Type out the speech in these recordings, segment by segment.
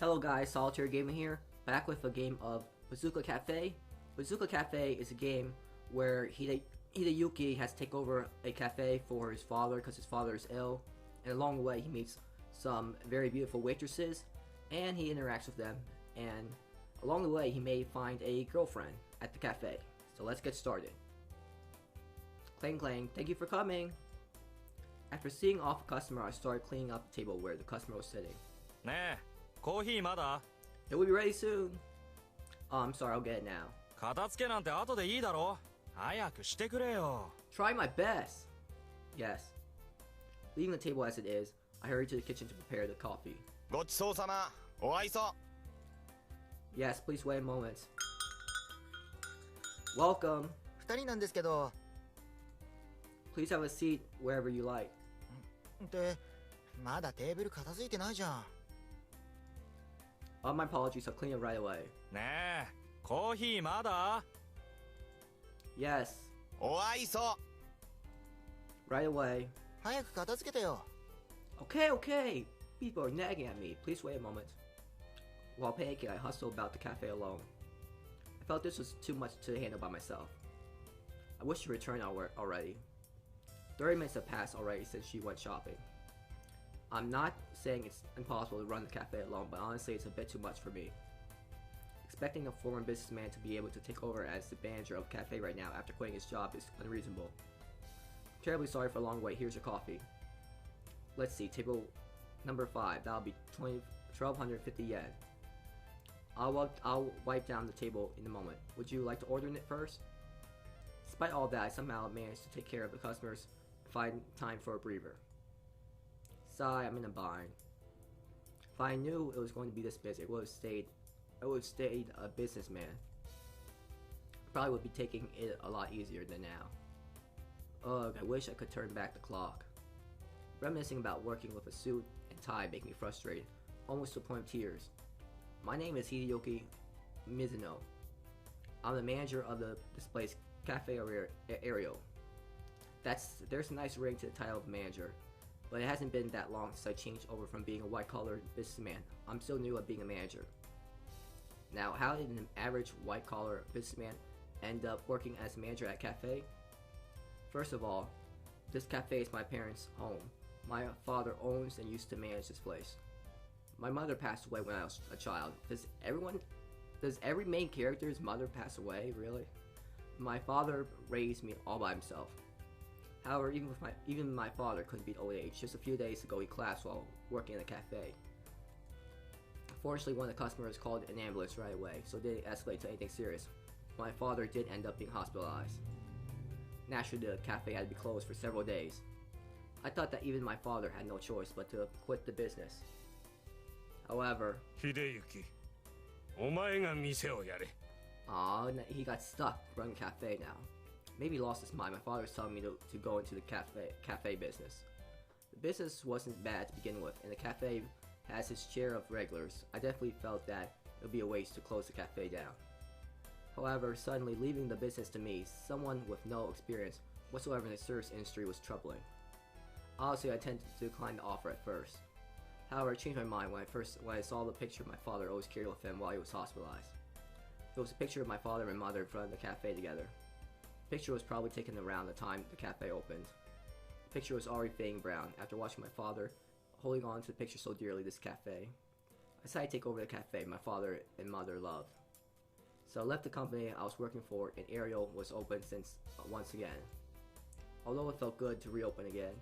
Hello guys, Solitaire Gaming here, back with a game of Bazooka Cafe. Bazooka Cafe is a game where Hideyuki has to take over a cafe for his father because his father is ill, and along the way he meets some very beautiful waitresses, and he interacts with them, and along the way he may find a girlfriend at the cafe. So let's get started. Clang clang, thank you for coming! After seeing off a customer, I started cleaning up the table where the customer was sitting. ねえ、コーヒーまだ? It will be ready soon. Oh, I'm sorry, I'll get it now. 片付けなんて後でいいだろ? 早くしてくれよ. Try my best. Yes. Leaving the table as it is, I hurried to the kitchen to prepare the coffee. ごちそうさま。お愛想。 Yes, please wait a moment. Welcome. 二人なんですけど。 Please have a seat wherever you like. ってまだテーブル片付いてないじゃん。My apologies, I'll clean it right away. ねえ、コーヒーまだ? Yes. お愛想。 Right away. 早く片付けてよ。 Okay. People are nagging at me. Please wait a moment. While panicking, I hustled about the cafe alone. I felt this was too much to handle by myself. I wish to return already. 30 minutes have passed already since she went shopping. I'm not saying it's impossible to run the cafe alone, but honestly it's a bit too much for me. Expecting a former businessman to be able to take over as the manager of a cafe right now after quitting his job is unreasonable. I'm terribly sorry for a long wait. Here's your coffee. Let's see, table number 5. That'll be 1,250 yen. I'll wipe down the table in a moment. Would you like to order it first? Despite all that, I somehow managed to take care of the customers and find time for a breather. Sigh, I'm in a bind. If I knew it was going to be this busy, I would have stayed a businessman. Probably would be taking it a lot easier than now. Ugh, I wish I could turn back the clock. Reminiscing about working with a suit and tie make me frustrated, almost to the point of tears. My name is Hideyuki Mizuno. I'm the manager of this place, Cafe Aerial. There's a nice ring to the title of manager, but it hasn't been that long since I changed over from being a white-collar businessman. I'm still new at being a manager. Now, how did an average white-collar businessman end up working as a manager at a cafe? First of all, this cafe is my parents' home. My father owns and used to manage this place. My mother passed away when I was a child. Does every main character's mother pass away, really? My father raised me all by himself. However, even my father couldn't beat old age. Just a few days ago, he collapsed while working in a cafe. Fortunately, one of the customers called an ambulance right away, so it didn't escalate to anything serious. My father did end up being hospitalized. Naturally, the cafe had to be closed for several days. I thought that even my father had no choice but to quit the business. However, Hideyuki, お前が店をやれ. He got stuck running the cafe now. Maybe he lost his mind. My father was telling me to go into the cafe business. The business wasn't bad to begin with, and the cafe has its share of regulars. I definitely felt that it would be a waste to close the cafe down. However, suddenly leaving the business to me, someone with no experience whatsoever in the service industry, was troubling. Honestly, I tended to decline the offer at first. However, I changed my mind when I saw the picture my father always carried with him while he was hospitalized. It was a picture of my father and mother in front of the cafe together. The picture was probably taken around the time the cafe opened. The picture was already fading brown after watching my father holding on to the picture so dearly this cafe. I decided to take over the cafe my father and mother loved. So I left the company I was working for, and Ariel was open since once again. Although it felt good to reopen again.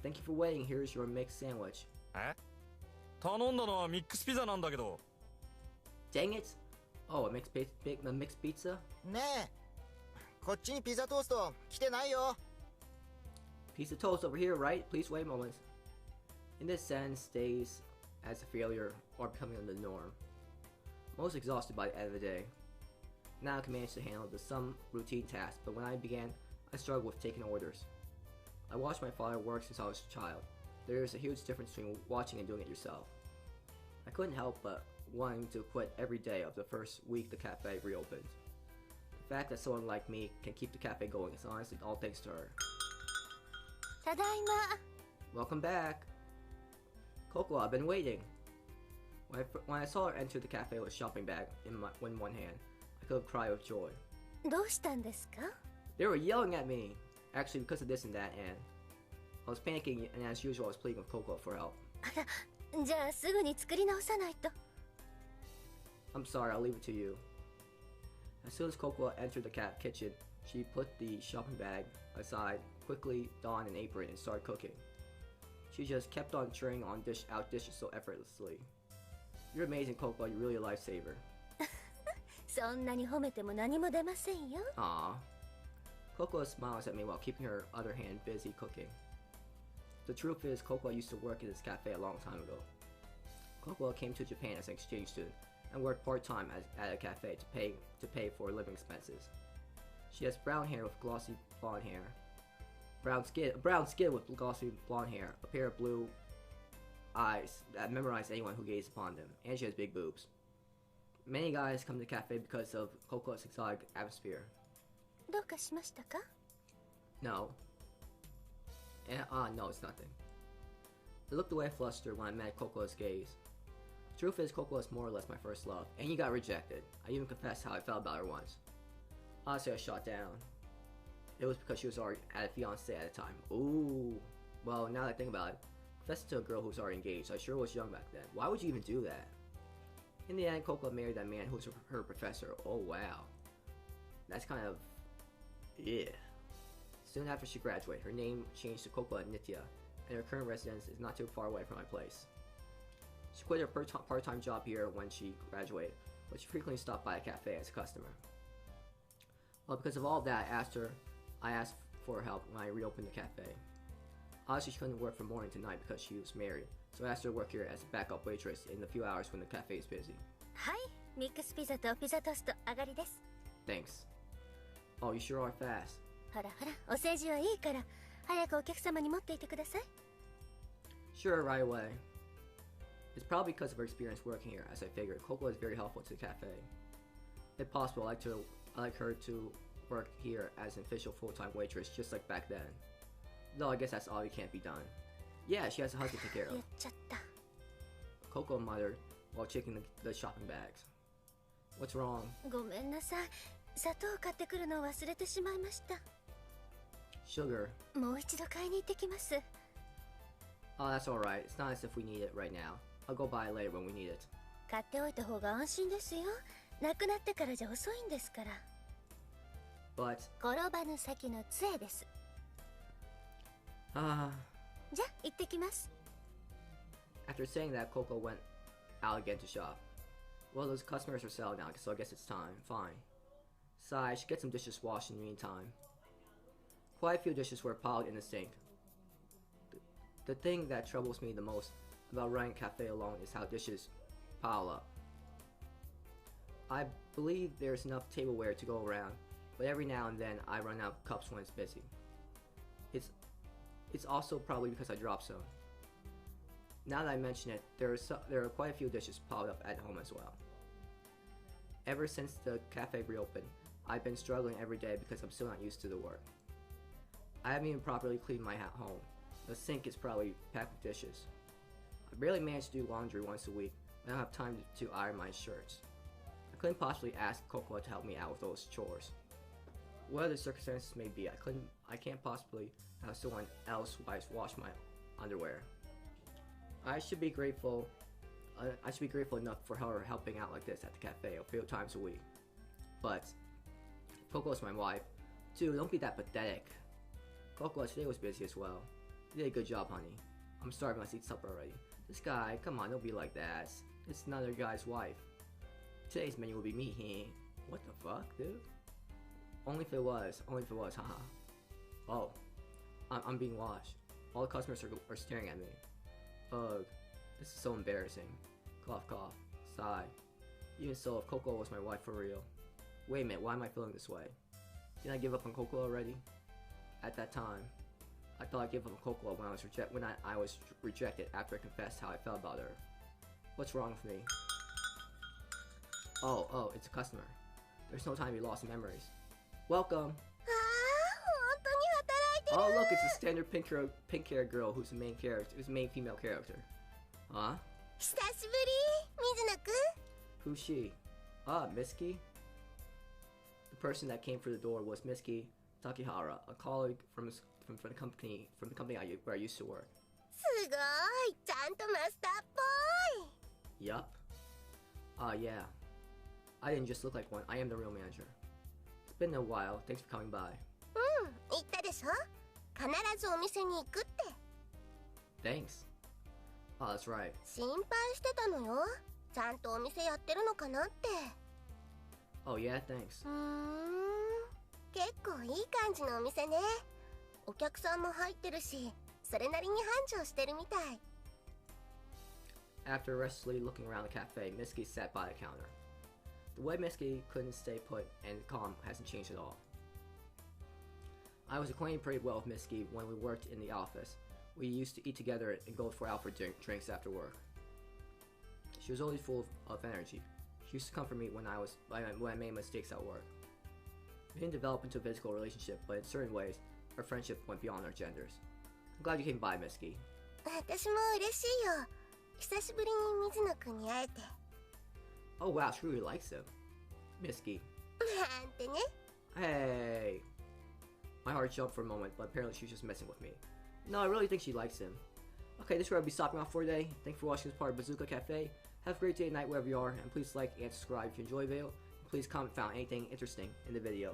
Thank you for waiting. Here's your mixed sandwich. え? 頼んだのはミックスピザなんだけど. Dang it! Oh, a mixed pizza? ねえ、こっちにピザトースト来てないよ。 Piece of toast over here, right? Please wait a moment. In this sense, stays as a failure or becoming the norm. Most exhausted by the end of the day. Now I can manage to handle some routine tasks, but when I began, I struggled with taking orders. I watched my father work since I was a child. There is a huge difference between watching and doing it yourself. I couldn't help but wanting to quit every day of the first week the cafe reopened. The fact that someone like me can keep the cafe going is honestly all thanks to her. Tadaima. Welcome back. Coco, I've been waiting. When I saw her enter the cafe with a shopping bag in one hand, I could have cried with joy. どうしたんですか？ They were yelling at me! Actually, because of this and that, and I was panicking, and as usual, I was pleading with Coco for help. あら、じゃあすぐに作り直さないと。I'm sorry, I'll leave it to you. As soon as Coco entered the kitchen, she put the shopping bag aside, quickly donned an apron, and started cooking. She just kept on churning out dishes so effortlessly. You're amazing, Coco. You're really a lifesaver. そんなに褒めても何も出ませんよ。 Aww. Coco smiles at me while keeping her other hand busy cooking. The truth is, Coco used to work in this cafe a long time ago. Coco came to Japan as an exchange student and worked part-time at a cafe to pay for living expenses. She has brown hair with glossy blonde hair, brown skin with glossy blonde hair, a pair of blue eyes that memorize anyone who gazes upon them, and she has big boobs. Many guys come to the cafe because of Coco's exotic atmosphere. どうかしましたか？ No. No, it's nothing. I looked away flustered when I met Coco's gaze. Truth is, Coco is more or less my first love, and he got rejected. I even confessed how I felt about her once. Honestly, I shot down. It was because she was already had a fiance at the time. Ooh. Well, now that I think about it, confessing to a girl who's already engaged, I sure was young back then. Why would you even do that? In the end, Coco married that man who was her professor. Oh, wow. That's kind of... yeah. Soon after she graduated, her name changed to Coco Nitya, and her current residence is not too far away from my place. She quit her part-time job here when she graduated, but she frequently stopped by a cafe as a customer. Well, because of all of that, I asked for help when I reopened the cafe. Obviously, she couldn't work from morning to night because she was married, so I asked her to work here as a backup waitress in the few hours when the cafe is busy. はい、ミックスピザとピザトースト上がりです。 Thanks. Oh, you sure are fast. ほらほら、お世辞はいいから、早くお客様に持っていてください。 Sure, right away. It's probably because of her experience working here, as I figured. Coco is very helpful to the cafe. If possible, I'd like her to work here as an official full-time waitress, just like back then. Though I guess that's all can't be done. Yeah, she has a husband to take care 言 of. っちゃった。 Coco muttered while checking the shopping bags. What's wrong? ごめんなさい。砂糖を買ってくるのを忘れてしまいました。 Sugar. もう一度買いに行ってきます。 Oh, that's alright. It's not as if we need it right now. I'll go buy it later when we need it. 買っておいた方が安心ですよ。亡くなってからじゃ遅いんですから。 But... 転ばぬ先の杖です。 じゃあ、行ってきます。 After saying that, Coco went out again to shop. Well, those customers are settled now, so I guess it's time. Fine. Sigh, I should get some dishes washed in the meantime. Quite a few dishes were piled in the sink. The thing that troubles me the most about running a cafe alone is how dishes pile up. I believe there's enough tableware to go around, but every now and then I run out of cups when it's busy. It's also probably because I drop some. Now that I mention it, there are quite a few dishes piled up at home as well. Ever since the cafe reopened, I've been struggling every day because I'm still not used to the work. I haven't even properly cleaned my home. The sink is probably packed with dishes. I barely manage to do laundry once a week, and I don't have time to iron my shirts. I couldn't possibly ask Coco to help me out with those chores. Whatever the circumstances may be, I can't possibly have someone else wash my underwear. I should be grateful enough for her helping out like this at the cafe a few times a week. But Coco is my wife. Dude, don't be that pathetic. Coco today was busy as well. You did a good job, honey. I'm starving. Let's eat supper already. This guy, come on, don't be like that. It's another guy's wife. Today's menu will be me. What the fuck, dude? Only if it was, haha. Oh, I'm being watched. All the customers are staring at me. Ugh, this is so embarrassing. Cough, cough, sigh. Even so, if Coco was my wife for real. Wait a minute, why am I feeling this way? Didn't I give up on Coco already? At that time, I thought I'd give up on Coco when I was rejected after I confessed how I felt about her. What's wrong with me? Oh, it's a customer. There's no time to be lost in memories. Welcome! Oh look, it's a standard pink-haired girl who's the main female character. Huh? 久しぶり。Who's she? Ah, Mitsuki? The person that came through the door was Mitsuki Takihara, a colleague from the company where I used to work. すごいちゃんとマスターっぽい Yup. Yeah. I didn't just look like one. I am the real manager. It's been a while. Thanks for coming by. うん言ったでしょ必ずお店に行くって Thanks. Oh, that's right. 心配してたのよちゃんとお店やってるのかなって Oh, yeah, thanks. 結構いい感じのお店ねお客さんも入ってるしそれなりに繁盛してるみたい After restlessly looking around the cafe, Mitsuki sat by the counter. The way Mitsuki couldn't stay put and calm hasn't changed at all. I was acquainted pretty well with Mitsuki when we worked in the office. We used to eat together and go for out for drinks after work. She was always full of energy. She used to comfort me when I made mistakes at work. We didn't develop into a physical relationship, but in certain ways, our friendship went beyond our genders. I'm glad you came by, Mitsuki. 私も嬉しいよ久しぶりに水野くんに会えて Oh wow, she really likes him. Mitsuki. なんてね Hey! My heart jumped for a moment, but apparently she was just messing with me. No, I really think she likes him. Okay, this is where I'll be stopping off for today. Thanks for watching this part of Bazooka Cafe. Have a great day and night wherever you are, and please like and subscribe if you enjoy the video. Please comment if you found anything interesting in the video.